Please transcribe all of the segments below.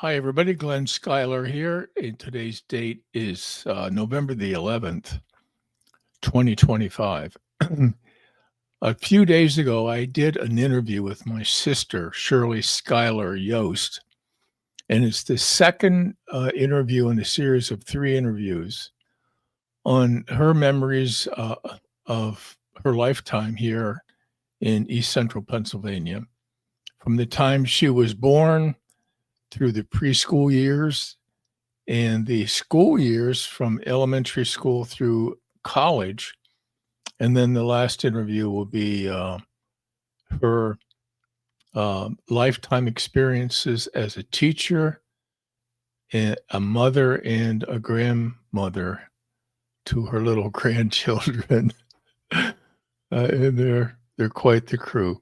Hi, everybody. Glenn Schuyler here. And today's date is November the 11th, 2025. A few days ago, I did an interview with my sister, Shirley Schuyler Yost. And it's the second interview in a series of three interviews on her memories of her lifetime here in East Central Pennsylvania. From the time she was born through the preschool years and the school years from elementary school through college. And then the last interview will be her lifetime experiences as a teacher, a mother, and a grandmother to her little grandchildren. And they're quite the crew.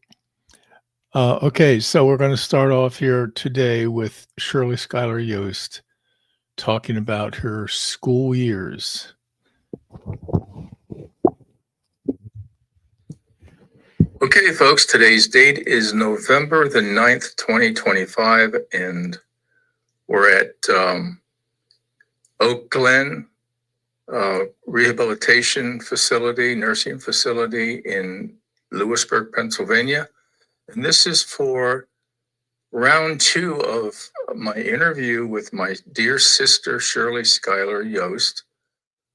Okay, so we're going to start off here today with Shirley Schuyler Yost talking about her school years. Okay, folks, today's date is November the 9th, 2025, and we're at Oak Glen Rehabilitation Facility, Nursing Facility in Lewisburg, Pennsylvania. And this is for round two of my interview with my dear sister, Shirley Schuyler Yost,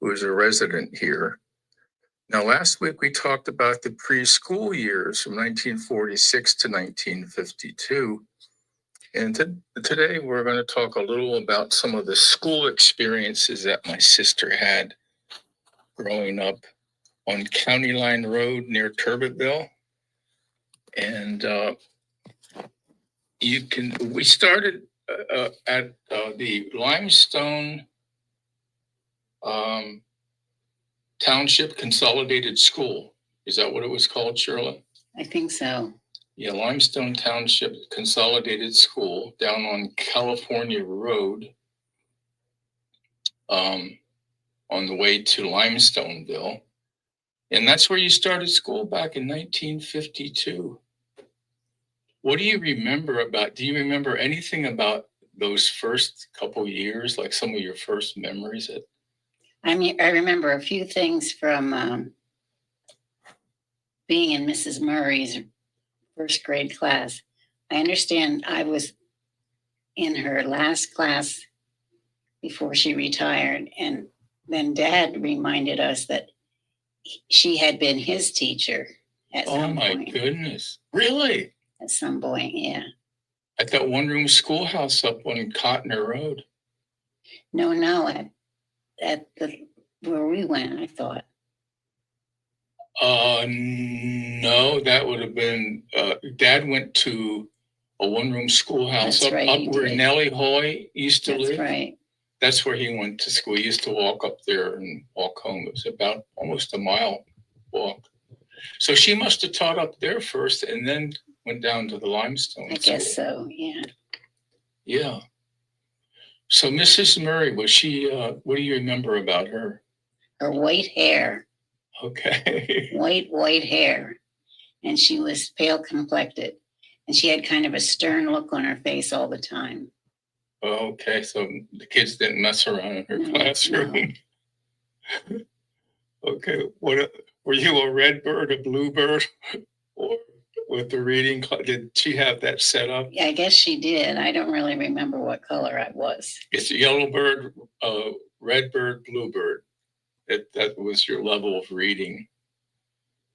who is a resident here. Now, last week we talked about the preschool years from 1946 to 1952. And today we're going to talk a little about some of the school experiences that my sister had growing up on County Line Road near Turbitville. And we started at the Limestone Township Consolidated School. Is that what it was called, Shirley? I think so. Yeah, Limestone Township Consolidated School down on California Road on the way to Limestoneville. And that's where you started school back in 1952. What do you remember do you remember anything about those first couple years, like some of your first memories? I remember a few things from being in Mrs. Murray's first grade class. I understand I was in her last class before she retired, and then Dad reminded us that she had been his teacher at some point. Oh my goodness. Really? At some point, yeah. At that one-room schoolhouse up on Cotner Road? No, at where we went, I thought. No, that would have been, Dad went to a one-room schoolhouse up where Nellie Hoy used to live. That's right. That's where he went to school. He used to walk up there and walk home. It was about almost a mile walk. So she must have taught up there first and then went down to the Limestone I guess so, yeah. Yeah. So Mrs. Murray, was she, what do you remember about her? Her white hair. Okay. White hair. And she was pale complected. And she had kind of a stern look on her face all the time. Okay, so the kids didn't mess around in her classroom. No. Okay, were you a red bird, a blue bird, or with the reading? Did she have that set up? Yeah, I guess she did. I don't really remember what color I was. It's a yellow bird, red bird, blue bird. That was your level of reading.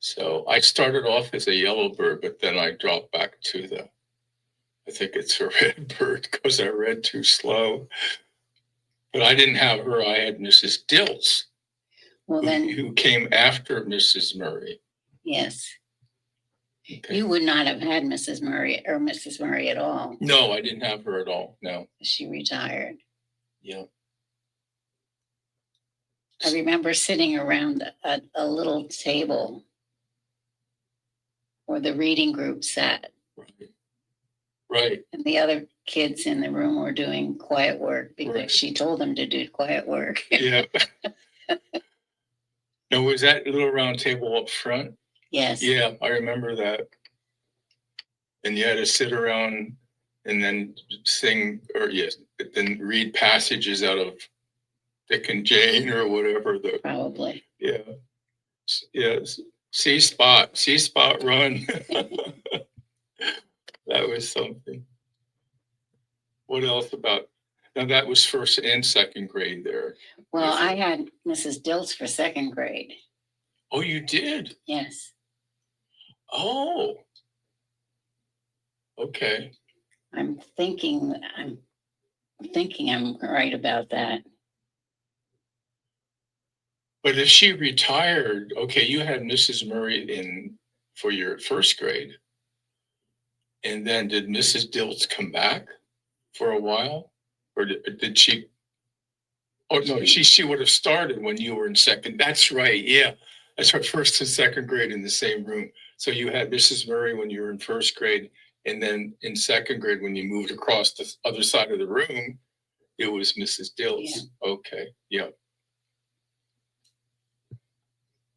So I started off as a yellow bird, but then I dropped back to I think it's a red bird because I read too slow. But I didn't have her. I had Mrs. Dilts, who came after Mrs. Murray. Yes. Okay. You would not have had Mrs. Murray at all. No, I didn't have her at all. No. She retired. Yeah. I remember sitting around a little table where the reading group sat. Right. And the other kids in the room were doing quiet work because she told them to do quiet work. Yeah. Now, was that little round table up front? Yes. Yeah, I remember that. And you had to sit around and then sing, or yes, then read passages out of Dick and Jane or whatever. Probably. Yeah. Yes. See spot run. That was something. What else about? Now that was first and second grade there. Well, I had Mrs. Dilts for second grade. Oh, you did? Yes. Oh. Okay. I'm thinking I'm right about that. But if she retired, okay, you had Mrs. Murray for your first grade. And then did Mrs. Dilts come back for a while? Or did she? Oh, no, she would have started when you were in second. That's right. Yeah. That's right. First and second grade in the same room. So you had Mrs. Murray when you were in first grade. And then in second grade, when you moved across the other side of the room, it was Mrs. Dilts. Yeah. Okay. Yeah.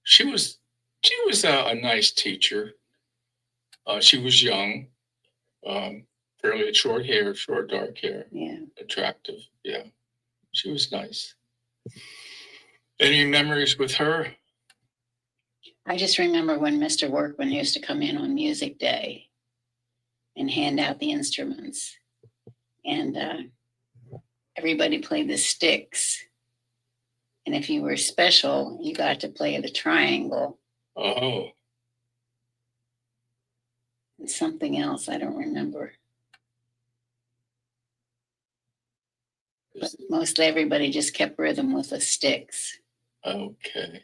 She was a nice teacher. She was young, fairly short hair, short dark hair. Yeah. Attractive. Yeah. She was nice. Any memories with her? I just remember when Mr. Workman used to come in on music day and hand out the instruments. And everybody played the sticks. And if you were special, you got to play the triangle. Oh. And something else, I don't remember. But mostly everybody just kept rhythm with the sticks. Okay.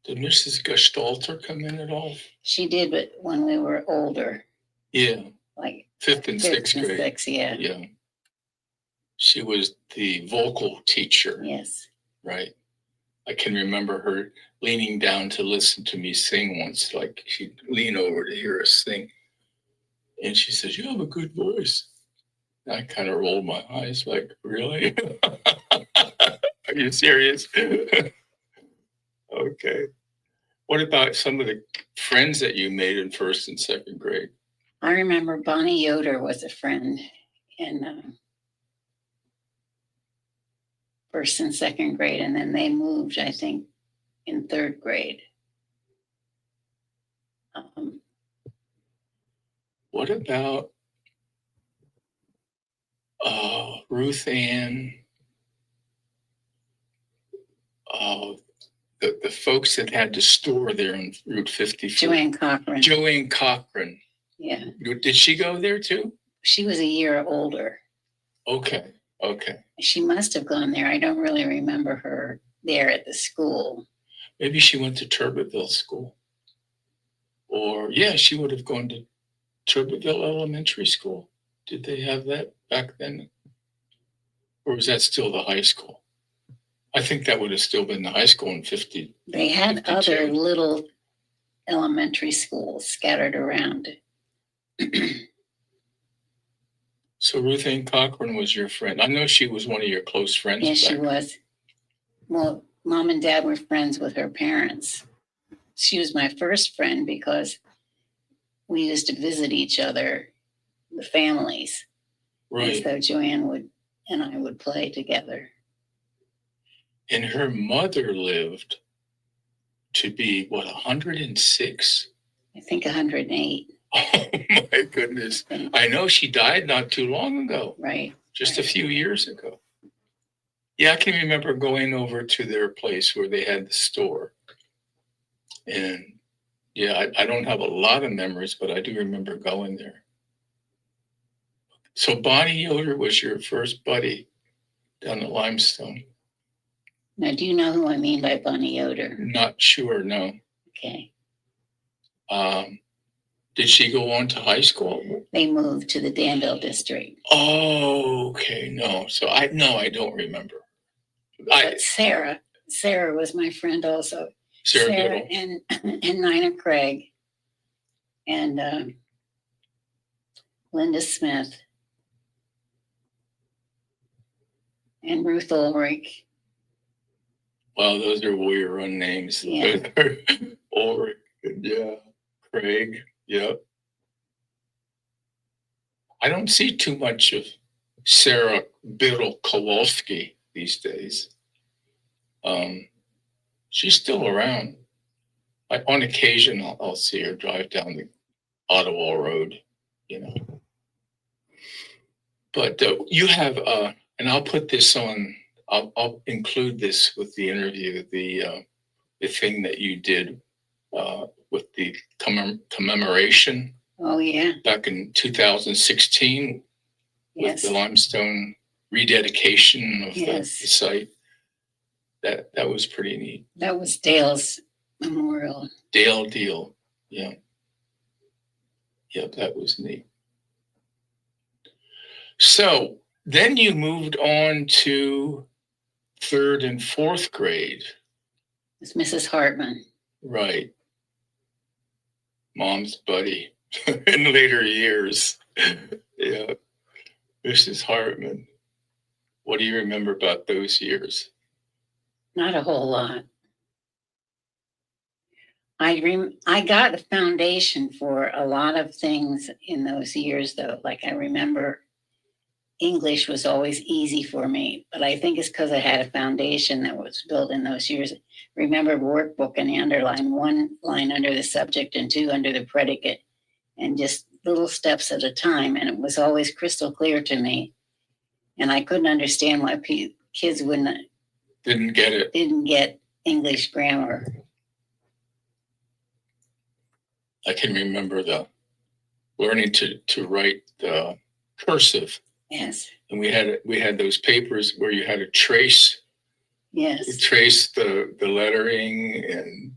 Did Mrs. Gestalter come in at all? She did, but when we were older. Yeah. Like fifth and sixth grade. Sixth, yeah. Yeah. She was the vocal teacher. Yes. Right. I can remember her leaning down to listen to me sing once. Like she'd lean over to hear us sing. And she says, "You have a good voice." I kind of rolled my eyes like, really? Are you serious? Okay. What about some of the friends that you made in first and second grade? I remember Bonnie Yoder was a friend in first and second grade, and then they moved, I think, in third grade. What about Ruth Ann? The folks that had the store there on Route 54. Joanne Cochran. Joanne Cochran. Yeah. Did she go there too? She was a year older. Okay. Okay. She must have gone there. I don't really remember her there at the school. Maybe she went to Turbeville School. Or, yeah, she would have gone to Turbeville Elementary School. Did they have that back then? Or was that still the high school? I think that would have still been the high school in 50. They had 52. other little elementary schools scattered around. So Ruth Ann Cochran was your friend. I know she was one of your close friends. Yes, she was. Well, Mom and Dad were friends with her parents. She was my first friend because we used to visit each other, the families. Right. And so Joanne and I would play together. And her mother lived to be, 106? I think 108. Oh, my goodness. I know she died not too long ago. Right. Just a few years ago. Yeah, I can remember going over to their place where they had the store. And yeah, I don't have a lot of memories, but I do remember going there. So Bonnie Yoder was your first buddy down at Limestone. Now, do you know who I mean by Bonnie Yoder? Not sure, no. Okay. Did she go on to high school? They moved to the Danville district. Oh, okay. No. So I don't remember. But Sarah was my friend also. Sarah and Nina Craig and Linda Smith and Ruth Ulrich. Wow, those are warrior run names. Yeah. Ulrich, yeah. Craig, yep. I don't see too much of Sarah Biddle Kowalski these days. She's still around. Like on occasion, I'll see her drive down the Ottawa Road, you know. But you have, and I'll put this on. I'll include this with the interview. The thing that you did with the commemoration. Oh yeah. Back in 2016 Yes. with the limestone rededication of the site. That was pretty neat. That was Dale's memorial. Dale Deal. Yeah. Yep, that was neat. So then you moved on to 3rd and 4th grade. It's Mrs. Hartman. Right. Mom's buddy in later years. Yeah. Mrs. Hartman. What do you remember about those years? Not a whole lot. I got a foundation for a lot of things in those years, though. Like I remember English was always easy for me, but I think it's because I had a foundation that was built in those years. Remember workbook and I underlined 1 line under the subject and 2 under the predicate, and just little steps at a time. And it was always crystal clear to me. And I couldn't understand why kids didn't get it. Didn't get English grammar. I can remember the learning to write the cursive. Yes. And we had those papers where you had to trace. Yes. Trace the lettering and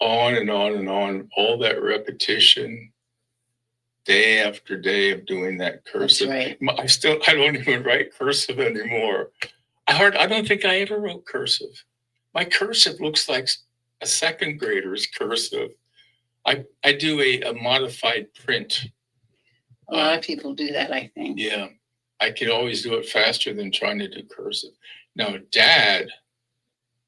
on and on and on. All that repetition, day after day of doing that cursive. That's right. I don't even write cursive anymore. I don't think I ever wrote cursive. My cursive looks like a 2nd grader's cursive. I do a modified print. A lot of people do that, I think. Yeah. I could always do it faster than trying to do cursive. Now, Dad,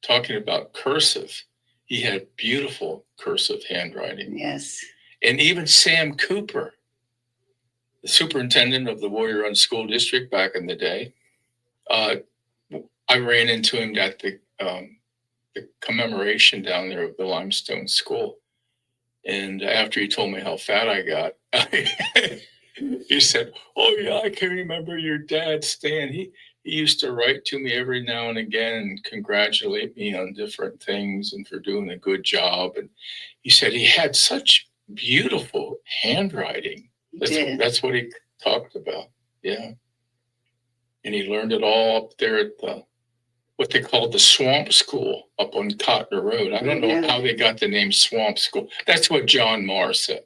talking about cursive, he had beautiful cursive handwriting. Yes. And even Sam Cooper, the superintendent of the Warrior Run School District back in the day, I ran into him at the commemoration down there of the Limestone School. And after he told me how fat I got, he said, "Oh yeah, I can remember your dad, Stan. He used to write to me every now and again and congratulate me on different things and for doing a good job." And he said he had such beautiful handwriting. That's what he talked about. Yeah. And he learned it all up there at what they called the Swamp School up on Cotton Road. I don't know how they got the name Swamp School. That's what John Marr said.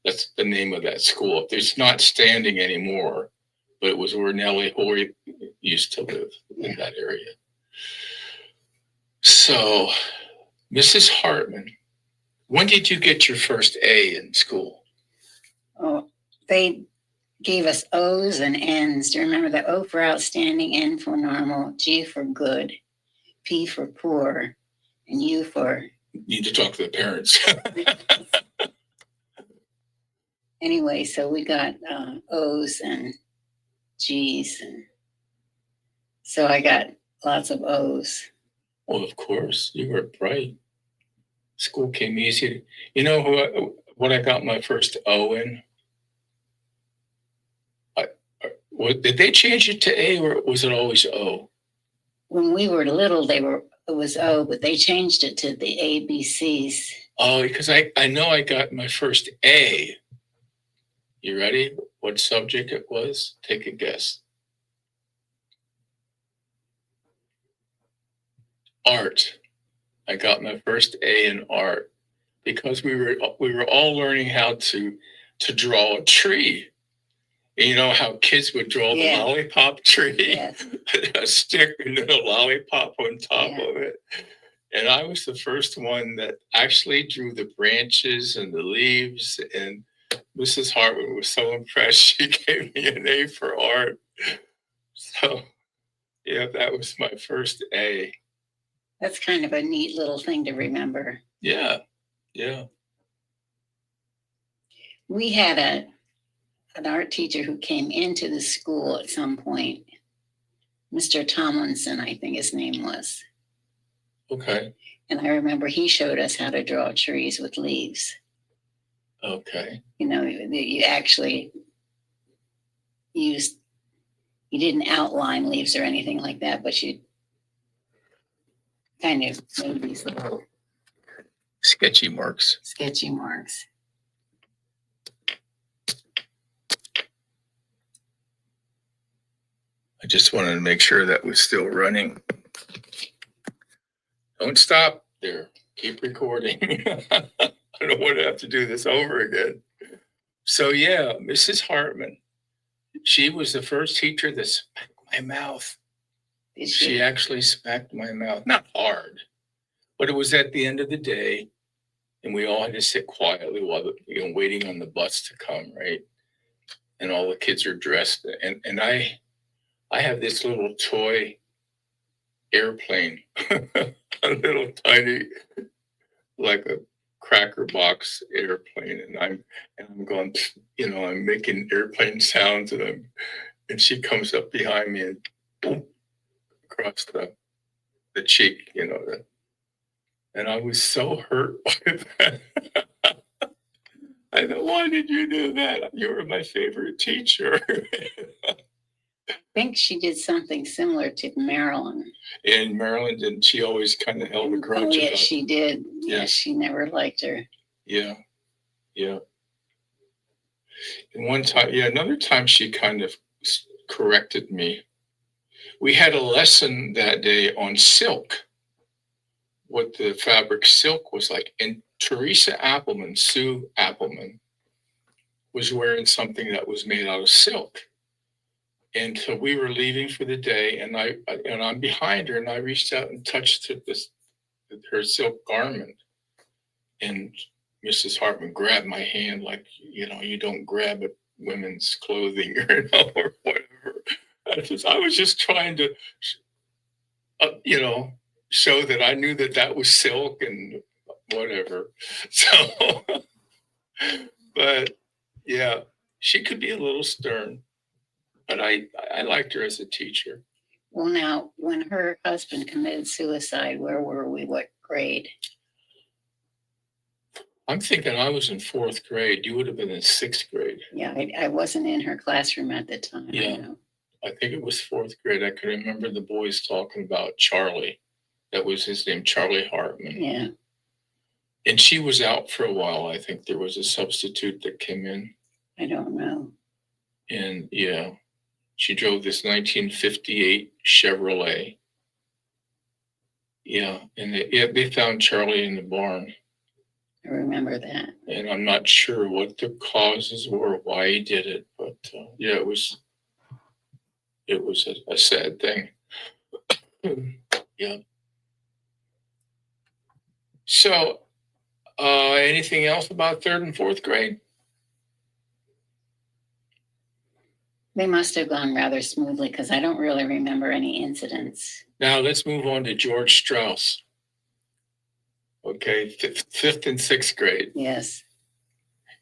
That's the name of that school. It's not standing anymore, but it was where Nellie Hoy used to live in that area. So, Mrs. Hartman, when did you get your first A in school? Oh, they gave us O's and N's. Do you remember the O for outstanding, N for normal, G for good, P for poor, and U for... Need to talk to the parents. Anyway, so we got O's and G's. And so I got lots of O's. Well, of course, you were bright. School came easy. You know what I got my first O in? Did they change it to A or was it always O? When we were little, it was O, but they changed it to the ABCs. Oh, because I know I got my first A. You ready? What subject it was? Take a guess. Art. I got my first A in art because we were all learning how to draw a tree. And you know how kids would draw the lollipop tree, a stick and then a lollipop on top of it. And I was the first one that actually drew the branches and the leaves. And Mrs. Hartman was so impressed. She gave me an A for art. So, yeah, that was my first A. That's kind of a neat little thing to remember. Yeah, yeah. We had an art teacher who came into the school at some point. Mr. Tomlinson, I think his name was. Okay. And I remember he showed us how to draw trees with leaves. Okay. You know, you actually used, you didn't outline leaves or anything like that, but you kind of made these little Sketchy marks. sketchy marks. I just wanted to make sure that was still running. Don't stop there. Keep recording. I don't want to have to do this over again. So yeah, Mrs. Hartman, she was the first teacher that smacked my mouth. Did She you? actually smacked my mouth, not hard, but it was at the end of the day, and we all had to sit quietly while waiting on the bus to come, right? And all the kids are dressed, and I have this little toy airplane, a little tiny, like a cracker box airplane, and I'm going, I'm making airplane sounds, and she comes up behind me and boom, across the cheek, and I was so hurt by that. I thought, why did you do that? You were my favorite teacher. I think she did something similar to Marilyn. In Maryland, and she always kind of held a grudge. Oh, yes, about she did. Yeah. Yes, she never liked her. Yeah, yeah. And one time, another time she kind of corrected me. We had a lesson that day on silk, what the fabric silk was like. And Teresa Appleman, Sue Appleman, was wearing something that was made out of silk. And so we were leaving for the day, and I'm behind her, and I reached out and touched her silk garment. And Mrs. Hartman grabbed my hand like, you don't grab at women's clothing or whatever. I was just trying to, show that I knew that was silk and whatever. So, but yeah, she could be a little stern, but I liked her as a teacher. Well, now, when her husband committed suicide, where were we? What grade? I'm thinking I was in 4th grade. You would have been in 6th grade. Yeah, I wasn't in her classroom at the time. Yeah. I think it was 4th grade. I can remember the boys talking about Charlie. That was his name, Charlie Hartman. Yeah. And she was out for a while. I think there was a substitute that came in. I don't know. And yeah, she drove this 1958 Chevrolet. Yeah, and they found Charlie in the barn. I remember that. And I'm not sure what the causes were, why he did it, but yeah, it was a sad thing. Yeah. So, anything else about 3rd and 4th grade? They must have gone rather smoothly because I don't really remember any incidents. Now let's move on to George Strauss. Okay, 5th and 6th grade. Yes.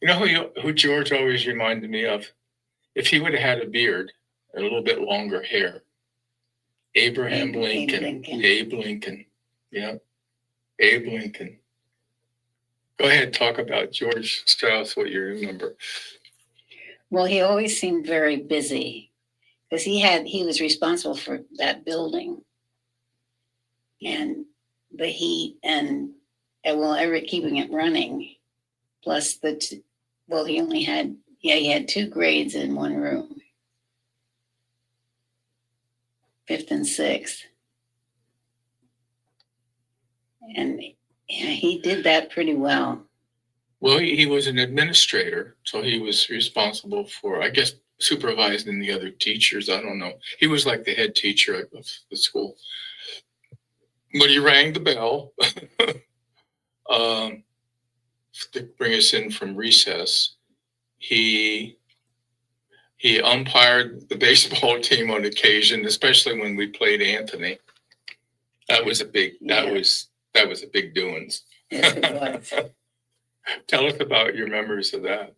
You know who George always reminded me of? If he would have had a beard and a little bit longer hair. Abraham Lincoln. Abe Lincoln. Yeah. Abe Lincoln. Go ahead, talk about George Strauss, what you remember. Well, he always seemed very busy because he was responsible for that building and the heat and keeping it running. Plus he only had, he had 2 grades in one room, 5th and 6th. And he did that pretty well. Well, he was an administrator, so he was responsible for, I guess, supervising the other teachers. I don't know. He was like the head teacher of the school. But he rang the bell to bring us in from recess. He umpired the baseball team on occasion, especially when we played Anthony. That was a big big doings. Yes, it was. Tell us about your memories of that.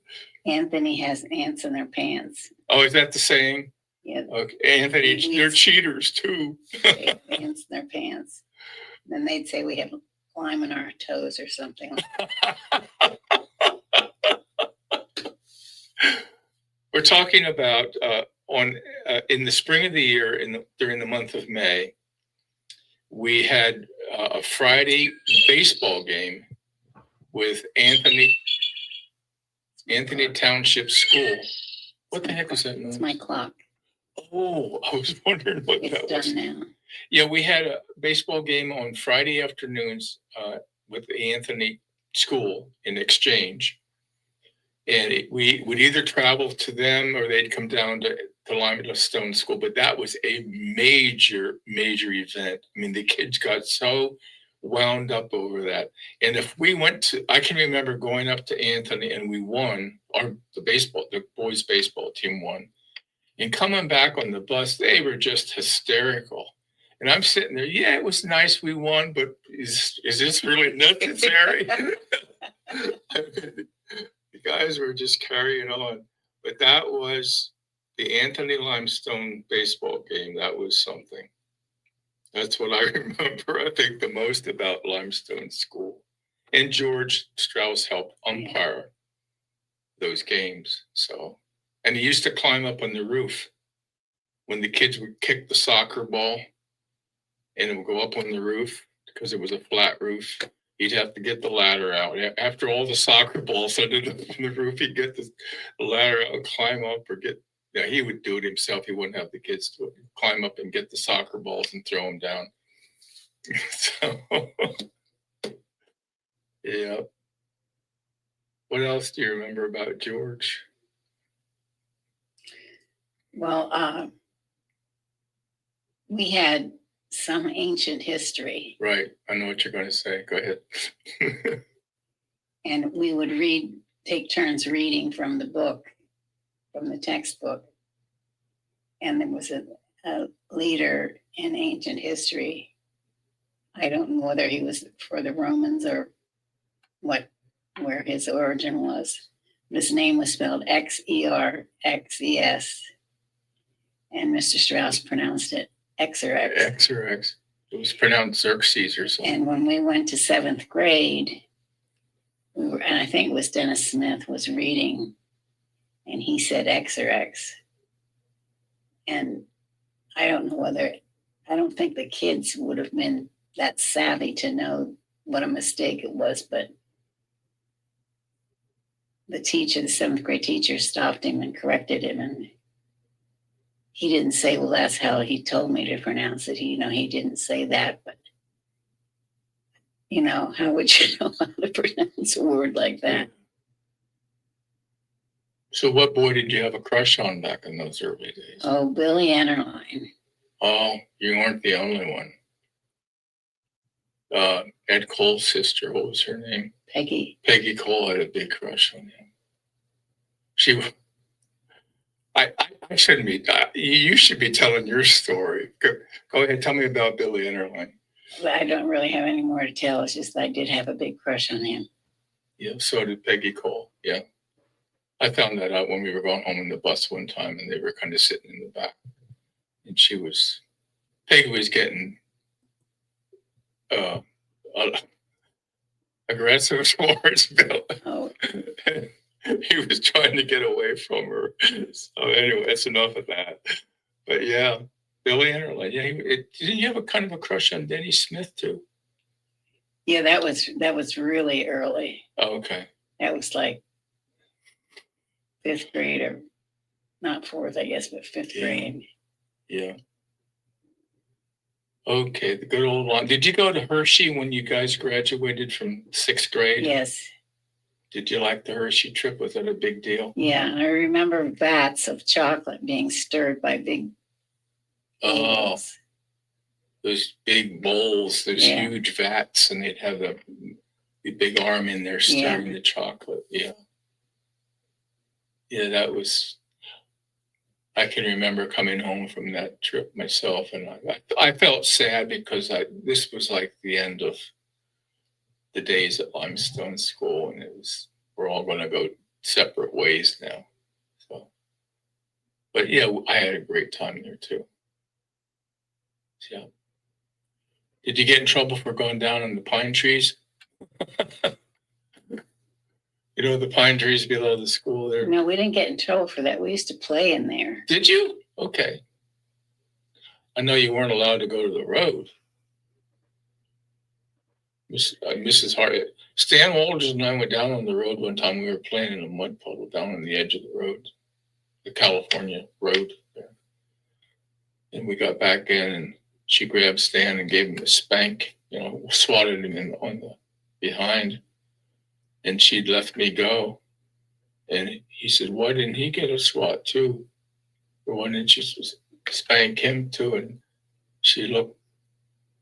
Anthony has ants in their pants. Oh, is that the saying? Yeah, Okay, Anthony, they're cheaters too. they have ants in their pants. Then they'd say we have lime in our toes or something. We're talking about in the spring of the year, during the month of May, we had a Friday baseball game with Anthony Township School. What the heck is that noise? It's my clock. Oh, I was wondering what that was. It's done now. Yeah, we had a baseball game on Friday afternoons with the Anthony School in exchange. And we would either travel to them or they'd come down to Limestone School. But that was a major, major event. I mean, the kids got so wound up over that. And if we went to, I can remember going up to Anthony and we won, the boys' baseball team won. And coming back on the bus, they were just hysterical. And I'm sitting there, yeah, it was nice we won, but is this really necessary? The guys were just carrying on. But that was the Anthony Limestone baseball game. That was something. That's what I remember, I think, the most about Limestone School. And George Strauss helped umpire those games. So, and he used to climb up on the roof when the kids would kick the soccer ball and it would go up on the roof because it was a flat roof. He'd have to get the ladder out. After all the soccer balls ended up on the roof, he'd get the ladder out and climb up he would do it himself. He wouldn't have the kids do it. He'd climb up and get the soccer balls and throw them down. So, yeah. What else do you remember about George? Well, we had some ancient history. Right. I know what you're going to say. Go ahead. And we would take turns reading from the book, from the textbook. And there was a leader in ancient history. I don't know whether he was for the Romans or where his origin was. His name was spelled Xerxes. And Mr. Strauss pronounced it Xerx. Xerx. It was pronounced Xerxes or something. And when we went to 7th grade, and I think it was Dennis Smith was reading, and he said Xerx. And I don't think the kids would have been that savvy to know what a mistake it was, but the 7th grade teacher stopped him and corrected him, and he didn't say, well, that's how he told me to pronounce it. He didn't say that, but how would you know how to pronounce a word like that? So what boy did you have a crush on back in those early days? Oh, Billy Ennerline. Oh, you weren't the only one. Ed Cole's sister, what was her name? Peggy. Peggy Cole had a big crush on him. I shouldn't be. You should be telling your story. Go ahead, tell me about Billy Ennerline. I don't really have any more to tell. It's just I did have a big crush on him. Yeah, so did Peggy Cole. Yeah. I found that out when we were going home in the bus one time and they were kind of sitting in the back. And Peggy was getting aggressive towards Bill. Oh. He was trying to get away from her. So anyway, that's enough of that. But yeah, Billy Ennerline. Yeah, didn't you have a kind of a crush on Denny Smith too? Yeah, that was really early. Oh, okay. That was like 5th grade, or not 4th, I guess, but 5th grade. Yeah. Okay, the good old one. Did you go to Hershey when you guys graduated from 6th grade? Yes. Did you like the Hershey trip? Was it a big deal? Yeah, I remember vats of chocolate being stirred by big bowls. Those big bowls, those huge vats, and they'd have the big arm in there stirring the chocolate. Yeah. Yeah, that was, I can remember coming home from that trip myself, and I felt sad because this was like the end of the days at Limestone School, and we're all going to go separate ways now. So, but yeah, I had a great time there too. Yeah. Did you get in trouble for going down in the pine trees? You know, the pine trees below the school there. No, we didn't get in trouble for that. We used to play in there. Did you? Okay. I know you weren't allowed to go to the road. Mrs. Hart, Stan Walters and I went down on the road one time. We were playing in a mud puddle down on the edge of the road, the California road there. And we got back in, and she grabbed Stan and gave him a spank, you know, swatted him on the behind. And she'd left me go. And he said, why didn't he get a swat too? Or why didn't you spank him too? And she looked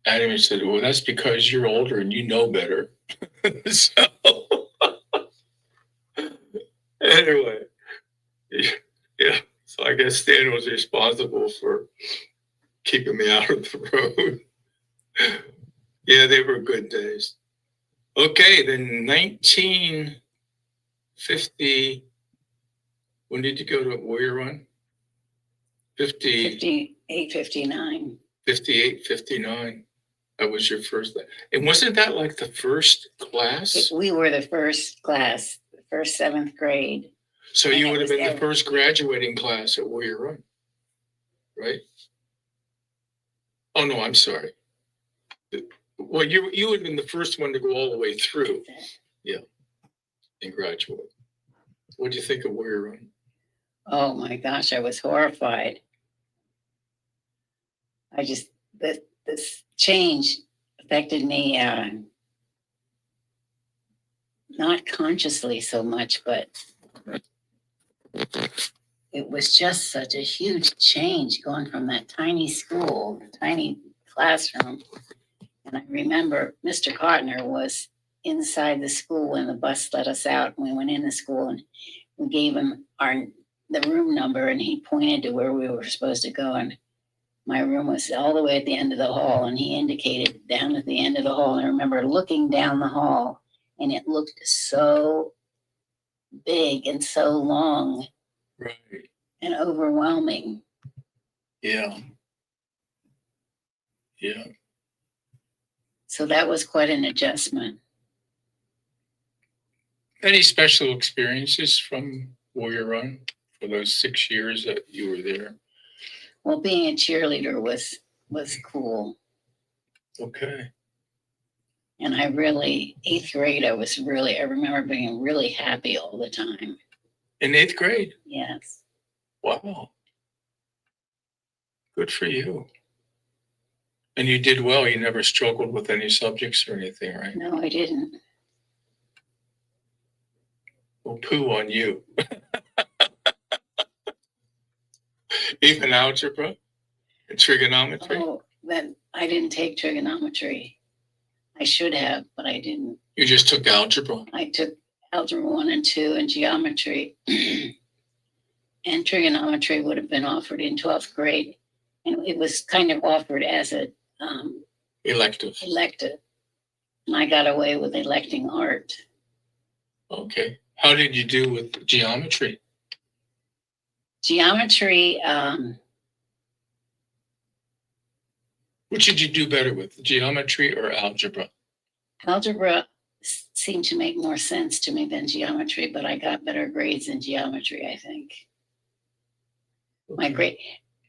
at him and said, well, that's because you're older and you know better. So, anyway, yeah. So I guess Stan was responsible for keeping me out of the road. Yeah, they were good days. Okay, then 1950, when did you go to Warrior Run? 58, 59. 58, 59. That was your first. And wasn't that like the first class? We were the first class, the first 7th grade. So you would have been the first graduating class at Warrior Run, right? Oh, no, I'm sorry. Well, you would have been the first one to go all the way through. Yeah, and graduate. What do you think of Warrior Run? Oh my gosh, I was horrified. This change affected me not consciously so much, but it was just such a huge change going from that tiny school, the tiny classroom. And I remember Mr. Cartner was inside the school when the bus let us out. And we went in the school and we gave him the room number, and he pointed to where we were supposed to go. And my room was all the way at the end of the hall, and he indicated down at the end of the hall. And I remember looking down the hall, and it looked so big and so long, right, and overwhelming. Yeah. Yeah. So that was quite an adjustment. Any special experiences from Warrior Run for those 6 years that you were there? Well, being a cheerleader was cool. Okay. And I really, 8th grade, I remember being really happy all the time. In 8th grade? Yes. Wow. Good for you. And you did well. You never struggled with any subjects or anything, right? No, I didn't. Well, poo on you. Even algebra and trigonometry? Oh, then I didn't take trigonometry. I should have, but I didn't. You just took algebra? I took algebra 1 and 2 and geometry. And trigonometry would have been offered in 12th grade. And it was kind of offered as a elective. And I got away with electing art. Okay. How did you do with geometry? Geometry, Which should you do better with, geometry or algebra? algebra seemed to make more sense to me than geometry, but I got better grades in geometry, I think. Okay. My grade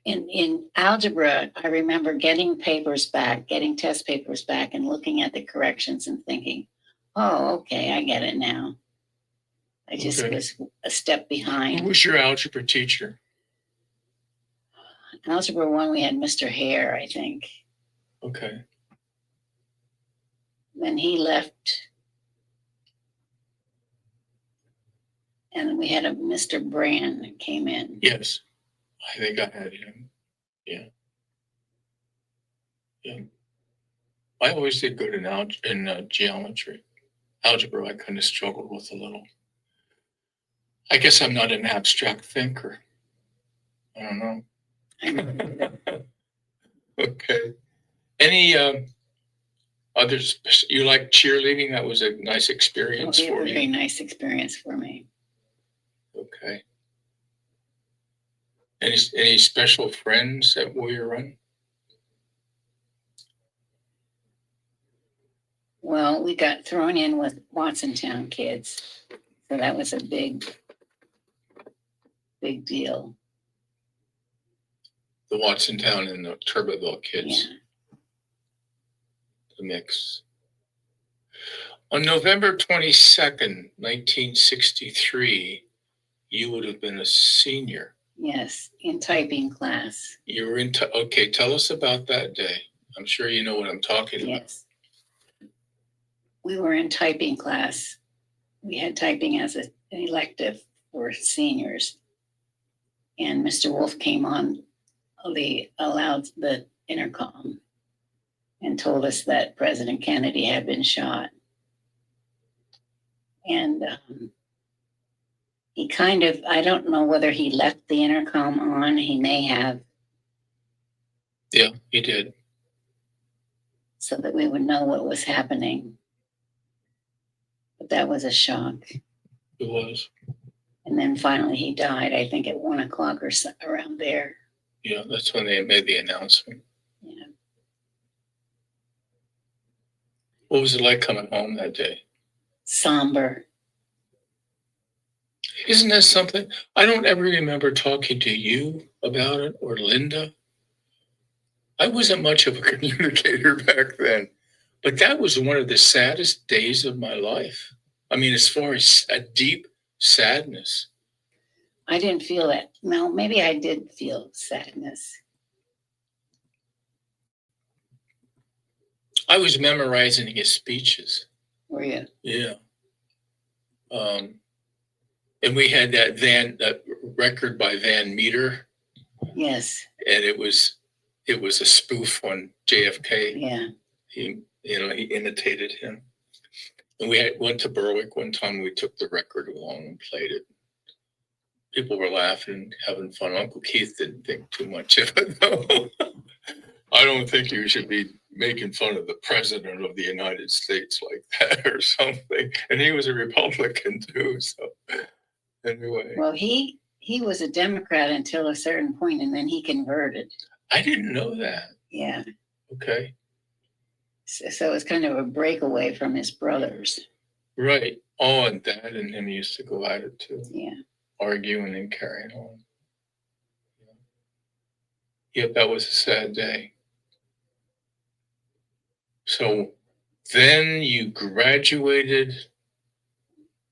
in algebra, I remember getting test papers back and looking at the corrections and thinking, oh, okay, I get it now. I just was a step behind. Who was your algebra teacher? Algebra 1, we had Mr. Hare, I think. Okay. Then he left. And we had a Mr. Brand that came in. Yes. I think I had him. Yeah. Yeah. I always did good in geometry. Algebra, I kind of struggled with a little. I guess I'm not an abstract thinker. I don't know. Okay. Any others? You like cheerleading? That was a nice experience for you. Very nice experience for me. Okay. Any special friends at Warrior Run? Well, we got thrown in with Watsontown kids, so that was a big deal. The Watsontown and the Turbeville kids, Yeah. the mix. On November 22nd, 1963, you would have been a senior. Yes, in typing class. You were okay, tell us about that day. I'm sure you know what I'm talking about. Yes. We were in typing class. We had typing as an elective for seniors. And Mr. Wolf came on the intercom and told us that President Kennedy had been shot. And he kind of, I don't know whether he left the intercom on. He may have. Yeah, he did. So that we would know what was happening. But that was a shock. It was. And then finally he died, I think at 1 o'clock or so, around there. Yeah, that's when they made the announcement. Yeah. What was it like coming home that day? Somber. Isn't that something? I don't ever remember talking to you about it or Linda. I wasn't much of a communicator back then, but that was one of the saddest days of my life. I mean, as far as a deep sadness. I didn't feel that. No, maybe I did feel sadness. I was memorizing his speeches. Were you? Yeah. And we had that record by Van Meter. Yes. And it was a spoof on JFK. Yeah. He imitated him. And we went to Berwick one time. We took the record along and played it. People were laughing, having fun. Uncle Keith didn't think too much of it, though. I don't think you should be making fun of the president of the United States like that or something. And he was a Republican too. So anyway. Well, he was a Democrat until a certain point, and then he converted. I didn't know that. Yeah. Okay. So it was kind of a breakaway from his brothers. Right. Oh, and Dad and him used to go at it too. Yeah. Arguing and carrying on. Yep, that was a sad day. So then you graduated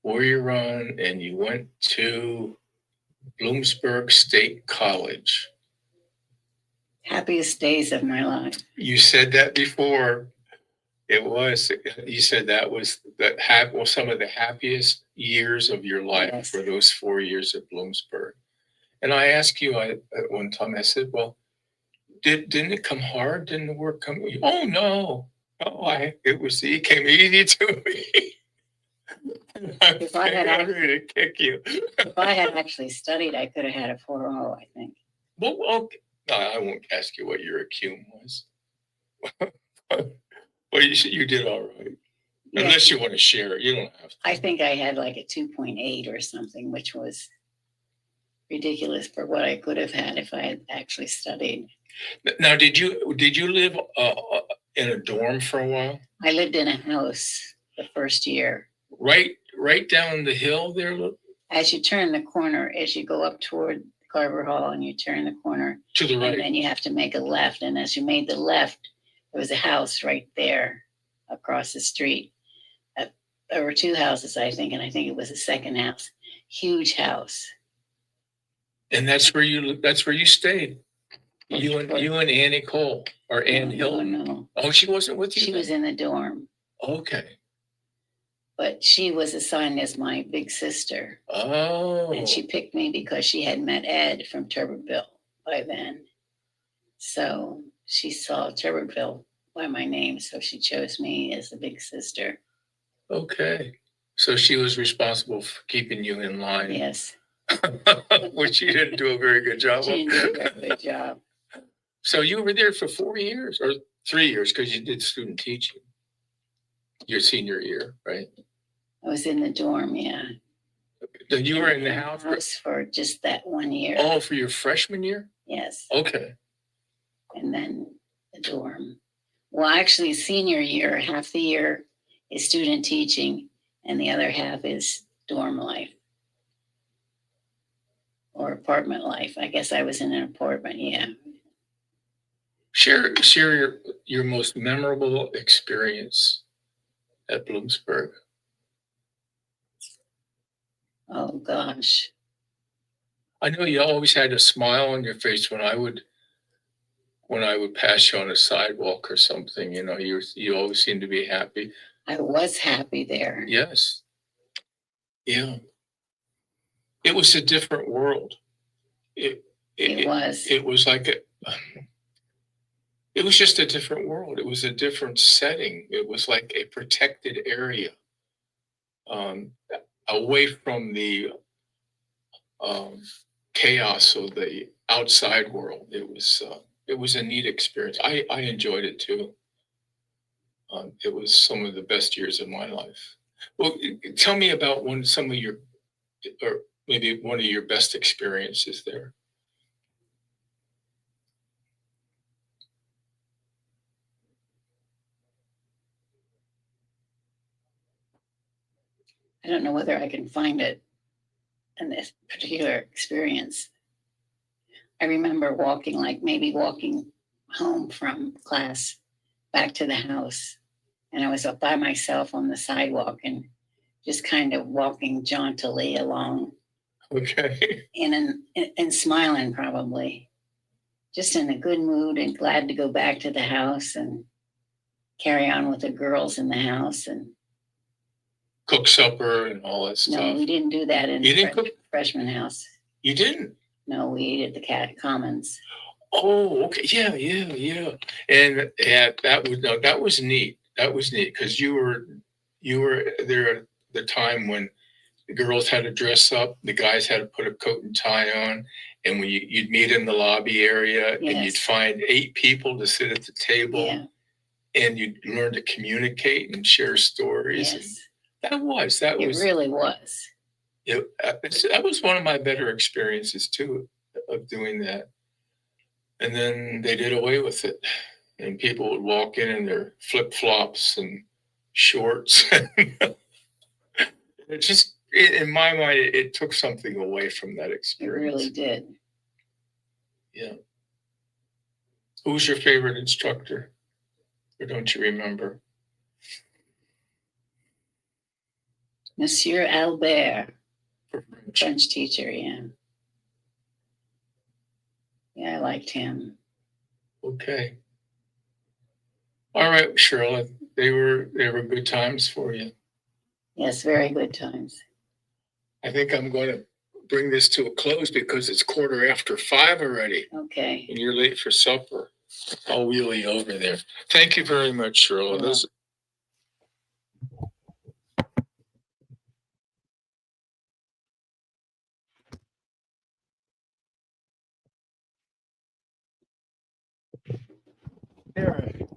Warrior Run and you went to Bloomsburg State College. Happiest days of my life. You said that before. It was. You said that was some of the happiest years of your life. Yes. For those 4 years at Bloomsburg. And I asked you at one time, I said, well, didn't it come hard? Didn't the work come? Oh, no. It came easy to me. If I had to kick you. If I had actually studied, I could have had a 4.0, I think. Well, okay. No, I won't ask you what your ACUM was. Well, you did all right. Yeah. Unless you want to share it, you don't have to. I think I had like a 2.8 or something, which was ridiculous for what I could have had if I had actually studied. Now, did you live in a dorm for a while? I lived in a house the first year. Right down the hill there. As you turn the corner, as you go up toward Carver Hall, and you turn the corner to the right, and then you have to make a left. And as you made the left, there was a house right there across the street. There were 2 houses, I think, and I think it was the second house. Huge house. And that's where you stayed. You and Annie Cole or Ann Hill. No. Oh, she wasn't with you. She was in the dorm. Okay. But she was assigned as my big sister. Oh. And she picked me because she had met Ed from Turbeville by then. So she saw Turbeville by my name, so she chose me as the big sister. Okay. So she was responsible for keeping you in line. Yes. Which she didn't do a very good job of. She didn't do a very good job. So you were there for 4 years or 3 years because you did student teaching. Your senior year, right? I was in the dorm, yeah. You were in the house for just that 1 year. Oh, for your freshman year? Yes. Okay. And then the dorm. Well, actually, senior year, half the year is student teaching, and the other half is dorm life or apartment life. I guess I was in an apartment, yeah. Share your most memorable experience at Bloomsburg. Oh gosh. I know you always had a smile on your face when I would pass you on a sidewalk or something. You know, you always seemed to be happy. I was happy there. Yes. Yeah. It was a different world. It was. It was like it was just a different world. It was a different setting. It was like a protected area, um, away from the chaos of the outside world. It was a neat experience. I enjoyed it too. It was some of the best years of my life. Well, tell me about some of your, or maybe one of your best experiences there. I don't know whether I can find it in this particular experience. I remember maybe walking home from class back to the house, and I was up by myself on the sidewalk and just kind of walking jauntily along. Okay. And smiling, probably. Just in a good mood and glad to go back to the house and carry on with the girls in the house and cook supper and all that stuff. No, we didn't do that in freshman house. You didn't? No, we ate at the Cat Commons. Oh, okay. Yeah. And that was neat. That was neat because you were there at the time when the girls had to dress up, the guys had to put a coat and tie on, and when you'd meet in the lobby area, yes. and you'd find 8 people to sit at the table, yeah. and you'd learn to communicate and share stories. Yes. That really was. That was one of my better experiences too, of doing that. And then they did away with it, and people would walk in their flip flops and shorts. It just, in my mind, it took something away from that experience. It really did. Yeah. Who was your favorite instructor? Or don't you remember? Monsieur Albert, French teacher, yeah. Yeah, I liked him. Okay. All right, Shirley. They were good times for you. Yes, very good times. I think I'm going to bring this to a close because it's 5:15 already. Okay. And you're late for supper. I'll wheel you over there. Thank you very much, Shirley.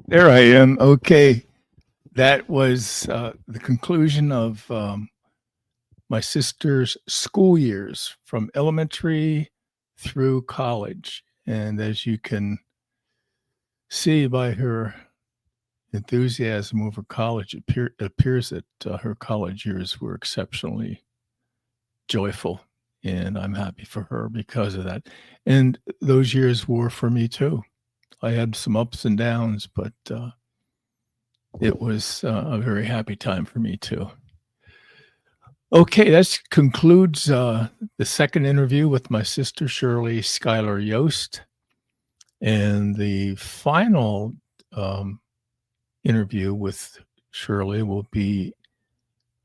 There I am. Okay. That was the conclusion of my sister's school years from elementary through college. And as you can see by her enthusiasm over college, it appears that her college years were exceptionally joyful. And I'm happy for her because of that. And those years were for me too. I had some ups and downs, but it was a very happy time for me too. Okay, that concludes the second interview with my sister, Shirley Schuyler Yost. And the final interview with Shirley will be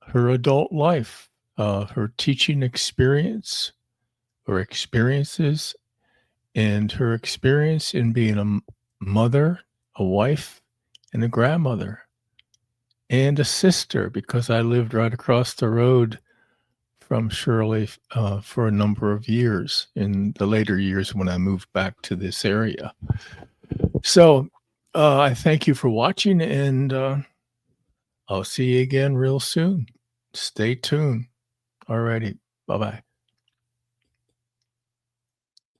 her adult life, her teaching experience or experiences, and her experience in being a mother, a wife, and a grandmother, and a sister, because I lived right across the road from Shirley for a number of years in the later years when I moved back to this area. So I thank you for watching, and I'll see you again real soon. Stay tuned. Alrighty. Bye-bye.